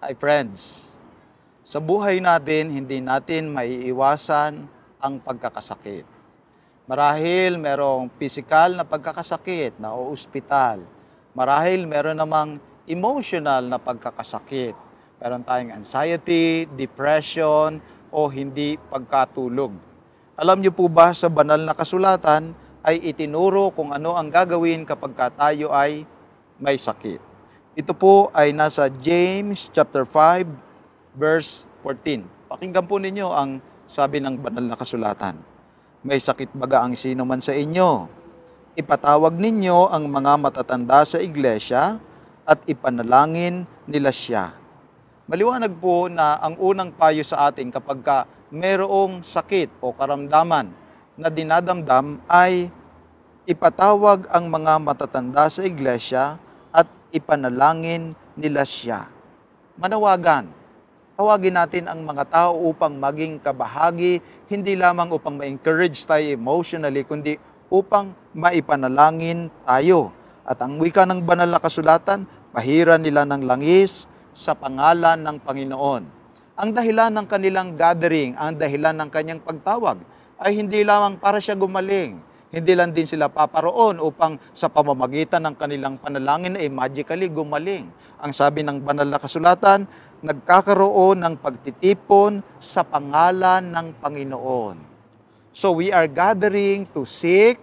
Hi friends, sa buhay natin, hindi natin maiiwasan ang pagkakasakit. Marahil merong physical na pagkakasakit na o ospital. Marahil meron namang emotional na pagkakasakit. Meron tayong anxiety, depression, o hindi pagkatulog. Alam niyo po ba sa banal na kasulatan ay itinuro kung ano ang gagawin kapag tayo ay may sakit. Ito po ay nasa James chapter 5 verse 14. Pakinggan po ninyo ang sabi ng banal na kasulatan. May sakit baga ang sino man sa inyo? Ipatawag ninyo ang mga matatanda sa iglesia at ipanalangin nila siya. Maliwanag po na ang unang payo sa atin kapag mayroong sakit o karamdaman na dinadamdam ay ipatawag ang mga matatanda sa iglesia at ipanalangin nila siya. Manawagan. Tawagin natin ang mga tao upang maging kabahagi, hindi lamang upang ma-encourage tayo emotionally, kundi upang maipanalangin tayo. At ang wika ng banal na kasulatan, pahiran nila ng langis sa pangalan ng Panginoon. Ang dahilan ng kanilang gathering, ang dahilan ng kanyang pagtawag, ay hindi lamang para siya gumaling. Hindi lang din sila paparoon upang sa pamamagitan ng kanilang panalangin ay magically gumaling. Ang sabi ng banal na kasulatan, nagkakaroon ng pagtitipon sa pangalan ng Panginoon. So we are gathering to seek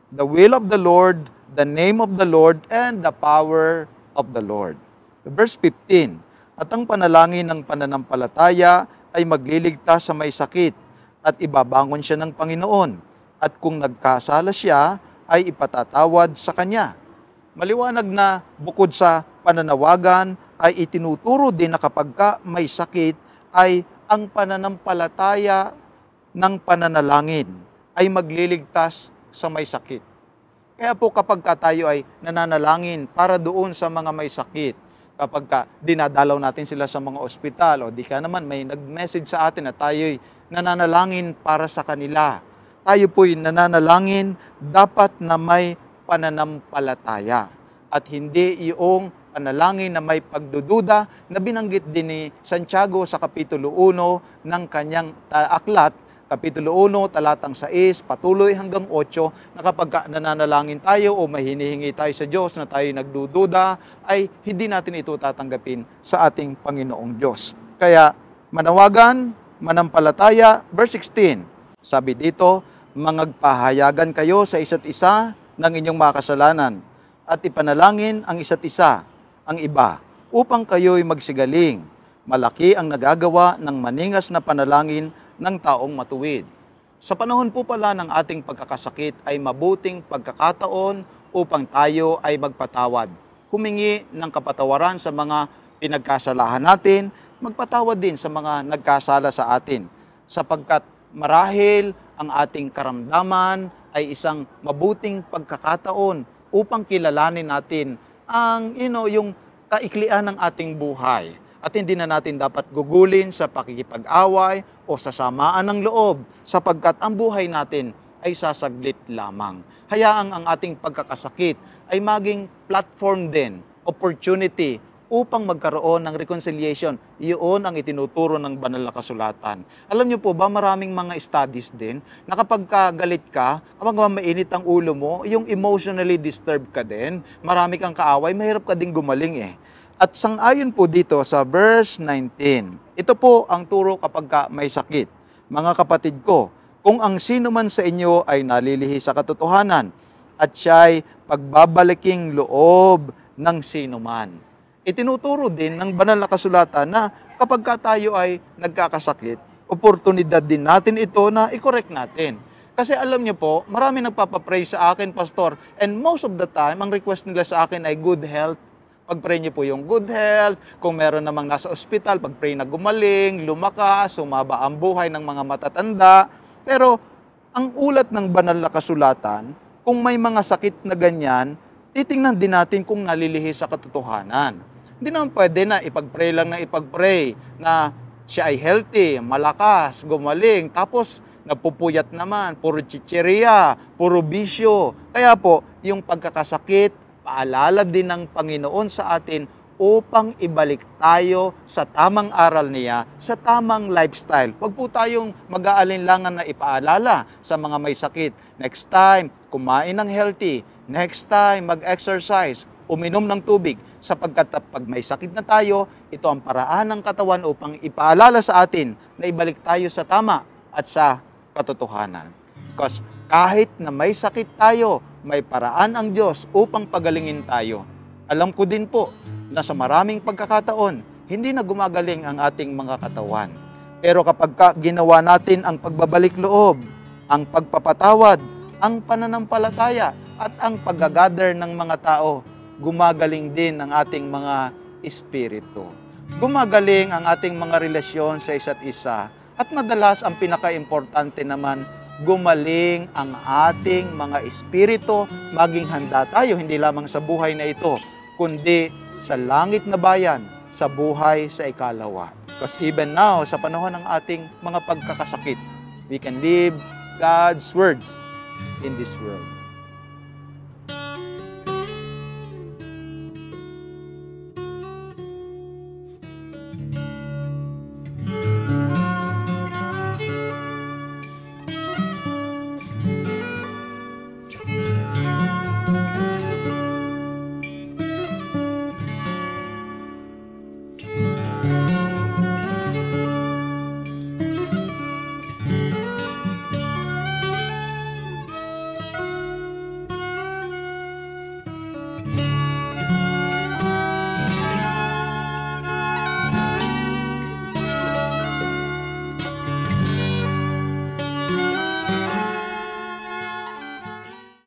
the will of the Lord, the name of the Lord, and the power of the Lord. Verse 15, at ang panalangin ng pananampalataya ay magliligtas sa may sakit at ibabangon siya ng Panginoon. At kung nagkasala siya, ay ipatatawad sa kanya. Maliwanag na bukod sa pananawagan, ay itinuturo din na kapag may sakit, ay ang pananampalataya ng pananalangin ay magliligtas sa may sakit. Kaya po kapag tayo ay nananalangin para doon sa mga may sakit, kapag dinadalaw natin sila sa mga ospital, o di ka naman may nag-message sa atin na tayo'y nananalangin para sa kanila, tayo po'y nananalangin dapat na may pananampalataya at hindi yung panalangin na may pagdududa na binanggit din ni Santiago sa Kapitulo 1 ng kanyang aklat, Kapitulo 1, talatang 6, patuloy hanggang 8, na kapag nananalangin tayo o may hinihingi tayo sa Diyos na tayo nagdududa, ay hindi natin ito tatanggapin sa ating Panginoong Diyos. Kaya manawagan, manampalataya, verse 16, sabi dito, mangagpahayagan kayo sa isa't isa ng inyong mga kasalanan at ipanalangin ang isa't isa, ang iba, upang kayo'y magsigaling. Malaki ang nagagawa ng maningas na panalangin ng taong matuwid. Sa panahon po pala ng ating pagkakasakit ay mabuting pagkakataon upang tayo ay magpatawad. Humingi ng kapatawaran sa mga pinagkasalahan natin, magpatawad din sa mga nagkasala sa atin. Sapagkat marahil ang ating karamdaman ay isang mabuting pagkakataon upang kilalanin natin ang yung kaiklian ng ating buhay. At hindi na natin dapat gugulin sa pakikipag-away o sa samaan ng loob sapagkat ang buhay natin ay sasaglit lamang. Hayaang ang ating pagkakasakit ay maging platform din, opportunity upang magkaroon ng reconciliation. Iyon ang itinuturo ng banal na kasulatan. Alam niyo po ba, maraming mga studies din na kapag galit ka, kapag mainit ang ulo mo, yung emotionally disturbed ka din, marami kang kaaway, mahirap ka din gumaling eh. At sang-ayon po dito sa verse 19, ito po ang turo kapag may sakit. Mga kapatid ko, kung ang sino man sa inyo ay nalilihi sa katotohanan at siya'y pagbabaliking loob ng sino man. Itinuturo din ng banal na kasulatan na kapag tayo ay nagkakasakit, oportunidad din natin ito na i-correct natin. Kasi alam niyo po, marami nagpapapray sa akin, Pastor, and most of the time, ang request nila sa akin ay good health. Pag-pray niyo po yung good health, kung meron namang nasa ospital, pag-pray na gumaling, lumakas, sumaba ang buhay ng mga matatanda. Pero ang ulat ng banal na kasulatan, kung may mga sakit na ganyan, titingnan din natin kung nalilihi sa katotohanan. Hindi naman pwede na ipag-pray lang na ipag-pray na siya ay healthy, malakas, gumaling, tapos nagpupuyat naman, puro chicheria, puro bisyo. Kaya po, yung pagkakasakit, paalala din ng Panginoon sa atin upang ibalik tayo sa tamang aral niya, sa tamang lifestyle. Huwag po tayong mag-aalinlangan na ipaalala sa mga may sakit. Next time, kumain ng healthy. Next time, mag-exercise. Uminom ng tubig. Sapagkat pag may sakit na tayo, ito ang paraan ng katawan upang ipaalala sa atin na ibalik tayo sa tama at sa katotohanan. Because kahit na may sakit tayo, may paraan ang Diyos upang pagalingin tayo. Alam ko din po na sa maraming pagkakataon, hindi na gumagaling ang ating mga katawan. Pero kapag ginawa natin ang pagbabalik loob, ang pagpapatawad, ang pananampalataya, at ang pag-gather ng mga tao, gumagaling din ang ating mga espiritu. Gumagaling ang ating mga relasyon sa isa't isa. At madalas ang pinaka-importante naman, gumaling ang ating mga espiritu, maging handa tayo hindi lamang sa buhay na ito, kundi sa langit na bayan, sa buhay sa ikalawa. Because even now, sa panahon ng ating mga pagkakasakit, we can live God's Word in this world.